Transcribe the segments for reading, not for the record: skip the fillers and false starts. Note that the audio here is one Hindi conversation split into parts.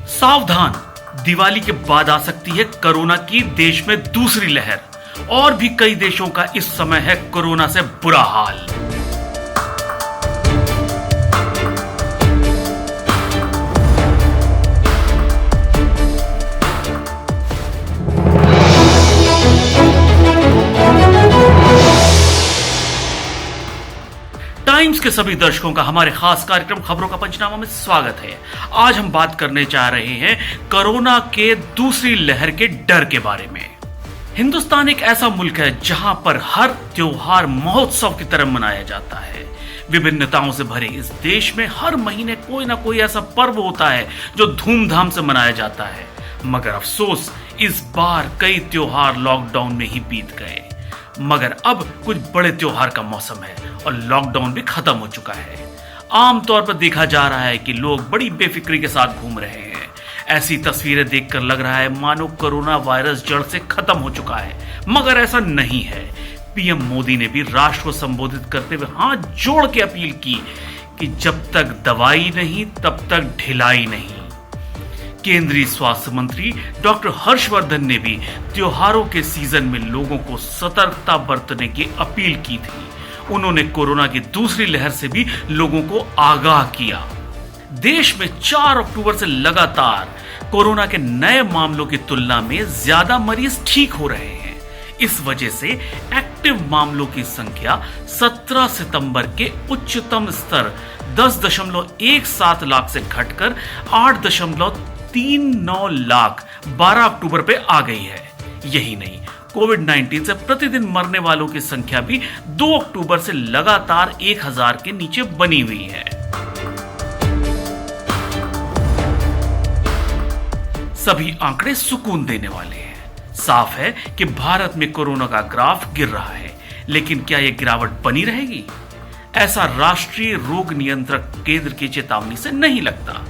सावधान, दिवाली के बाद आ सकती है कोरोना की देश में दूसरी लहर। और भी कई देशों का इस समय है कोरोना से बुरा हाल। टाइम्स के सभी दर्शकों का हमारे खास कार्यक्रम खबरों का पंचनामा में स्वागत है। आज हम बात करने जा रहे हैं कोरोना के दूसरी लहर के डर के बारे में। हिंदुस्तान एक ऐसा मुल्क है जहां पर हर त्योहार महोत्सव की तरह मनाया जाता है। विभिन्नताओं से भरे इस देश में हर महीने कोई ना कोई ऐसा पर्व होता है जो धूमधाम से मनाया जाता है। मगर अफसोस, इस बार कई त्योहार लॉकडाउन में ही बीत गए। मगर अब कुछ बड़े त्योहार का मौसम है और लॉकडाउन भी खत्म हो चुका है। आमतौर पर देखा जा रहा है कि लोग बड़ी बेफिक्री के साथ घूम रहे हैं। ऐसी तस्वीरें देखकर लग रहा है मानो कोरोना वायरस जड़ से खत्म हो चुका है, मगर ऐसा नहीं है। पीएम मोदी ने भी राष्ट्र को संबोधित करते हुए हाथ जोड़ के अपील की कि जब तक दवाई नहीं तब तक ढिलाई नहीं। केंद्रीय स्वास्थ्य मंत्री डॉक्टर हर्षवर्धन ने भी त्योहारों के सीजन में लोगों को सतर्कता बरतने की अपील की थी। उन्होंने कोरोना की दूसरी लहर से भी लोगों को आगाह किया। देश में 4 अक्टूबर से लगातार कोरोना के नए मामलों की तुलना में ज्यादा मरीज ठीक हो रहे हैं। इस वजह से एक्टिव मामलों की संख्या 17 सितंबर के उच्चतम स्तर 10.17 लाख से घटकर 8.39 लाख 12 अक्टूबर पे आ गई है। यही नहीं, कोविड-19 से प्रतिदिन मरने वालों की संख्या भी 2 अक्टूबर से लगातार 1000 के नीचे बनी हुई है। सभी आंकड़े सुकून देने वाले हैं। साफ है कि भारत में कोरोना का ग्राफ गिर रहा है, लेकिन क्या यह गिरावट बनी रहेगी? ऐसा राष्ट्रीय रोग नियंत्रण केंद्र की चेतावनी से नहीं लगता।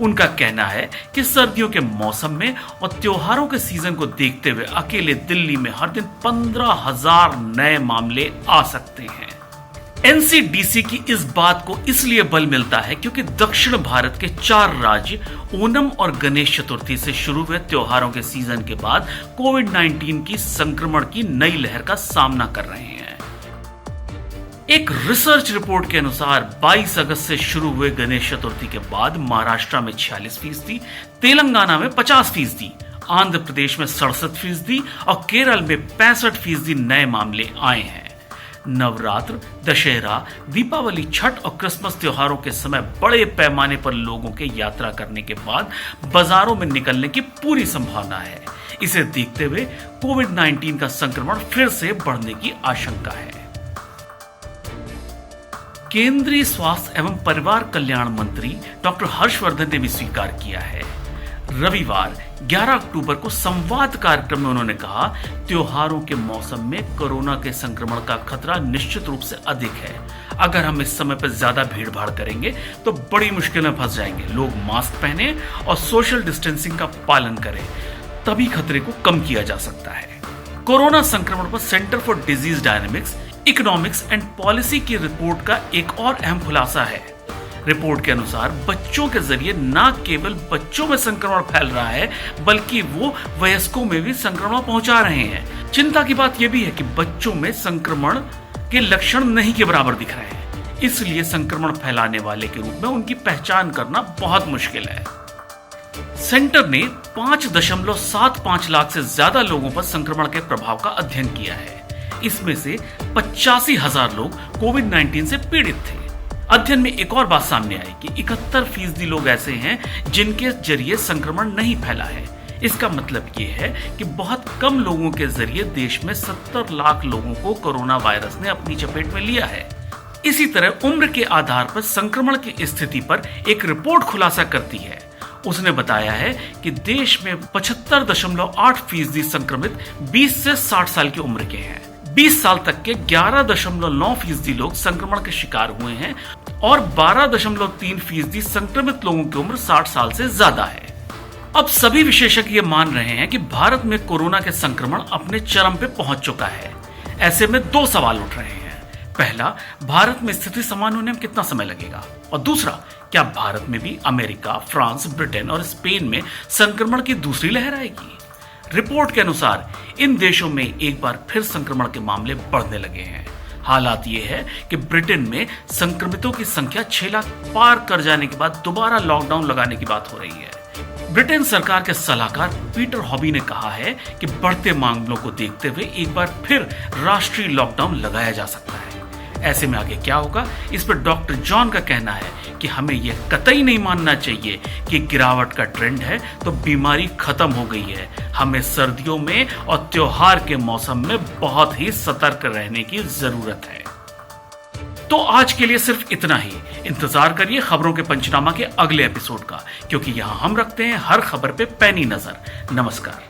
उनका कहना है कि सर्दियों के मौसम में और त्योहारों के सीजन को देखते हुए अकेले दिल्ली में हर दिन 15,000 नए मामले आ सकते हैं। एनसीडीसी की इस बात को इसलिए बल मिलता है क्योंकि दक्षिण भारत के 4 राज्य ओणम और गणेश चतुर्थी से शुरू हुए त्योहारों के सीजन के बाद कोविड-19 की संक्रमण की नई लहर का सामना कर रहे हैं। एक रिसर्च रिपोर्ट के अनुसार 22 अगस्त से शुरू हुए गणेश चतुर्थी के बाद महाराष्ट्र में 46%, तेलंगाना में 50%, आंध्र प्रदेश में 67% और केरल में 65% नए मामले आए हैं। नवरात्र, दशहरा, दीपावली, छठ और क्रिसमस त्योहारों के समय बड़े पैमाने पर लोगों के यात्रा करने के बाद बाजारों में निकलने की पूरी संभावना है। इसे देखते हुए कोविड-19 का संक्रमण फिर से बढ़ने की आशंका है। केंद्रीय स्वास्थ्य एवं परिवार कल्याण मंत्री डॉक्टर हर्षवर्धन ने भी स्वीकार किया है। रविवार 11 अक्टूबर को संवाद कार्यक्रम में उन्होंने कहा, त्योहारों के मौसम में कोरोना के संक्रमण का खतरा निश्चित रूप से अधिक है। अगर हम इस समय पर ज्यादा भीड़ भाड़ करेंगे तो बड़ी मुश्किल में फंस जाएंगे। लोग मास्क पहने और सोशल डिस्टेंसिंग का पालन करें, तभी खतरे को कम किया जा सकता है। कोरोना संक्रमण पर centre for disease dynamics, economics and policy की रिपोर्ट का एक और अहम खुलासा है। रिपोर्ट के अनुसार बच्चों के जरिए न केवल बच्चों में संक्रमण फैल रहा है, बल्कि वो वयस्कों में भी संक्रमण पहुंचा रहे हैं। चिंता की बात यह भी है कि बच्चों में संक्रमण के लक्षण नहीं के बराबर दिख रहे हैं, इसलिए संक्रमण फैलाने वाले के रूप में उनकी पहचान करना बहुत मुश्किल है। सेंटर ने 5.75 लाख से ज्यादा लोगों पर संक्रमण के प्रभाव का अध्ययन किया है। इसमें से 85,000 लोग कोविड-19 से पीड़ित थे। अध्ययन में एक और बात सामने आई कि 71% लोग ऐसे हैं जिनके जरिए संक्रमण नहीं फैला है। इसका मतलब ये है कि बहुत कम लोगों के जरिए देश में 70 लाख लोगों को कोरोना वायरस ने अपनी चपेट में लिया है। इसी तरह उम्र के आधार पर संक्रमण की स्थिति पर एक रिपोर्ट खुलासा करती है। उसने बताया है कि देश में 75.8% संक्रमित 20 से 60 साल की उम्र के हैं। 20 साल तक के 11.9% लोग संक्रमण के शिकार हुए हैं और 12.3% संक्रमित लोगों की उम्र 60 साल से ज्यादा है। अब सभी विशेषज्ञ ये मान रहे हैं कि भारत में कोरोना के संक्रमण अपने चरम पे पहुंच चुका है। ऐसे में 2 सवाल उठ रहे हैं। पहला, भारत में स्थिति सामान्य होने में कितना समय लगेगा, और दूसरा, क्या भारत में भी अमेरिका, फ्रांस, ब्रिटेन और स्पेन में संक्रमण की दूसरी लहर आएगी? रिपोर्ट के अनुसार इन देशों में एक बार फिर संक्रमण के मामले बढ़ने लगे हैं। हालात ये है कि ब्रिटेन में संक्रमितों की संख्या 6 लाख पार कर जाने के बाद दोबारा लॉकडाउन लगाने की बात हो रही है। ब्रिटेन सरकार के सलाहकार पीटर हॉबी ने कहा है कि बढ़ते मामलों को देखते हुए एक बार फिर राष्ट्रीय लॉकडाउन लगाया जा सकता है। ऐसे में आगे क्या होगा, इस पर डॉक्टर जॉन का कहना है कि हमें यह कतई नहीं मानना चाहिए कि गिरावट का ट्रेंड है तो बीमारी खत्म हो गई है। हमें सर्दियों में और त्योहार के मौसम में बहुत ही सतर्क रहने की जरूरत है। तो आज के लिए सिर्फ इतना ही। इंतजार करिए खबरों के पंचनामा के अगले एपिसोड का, क्योंकि यहां हम रखते हैं हर खबर पे पैनी नजर। नमस्कार।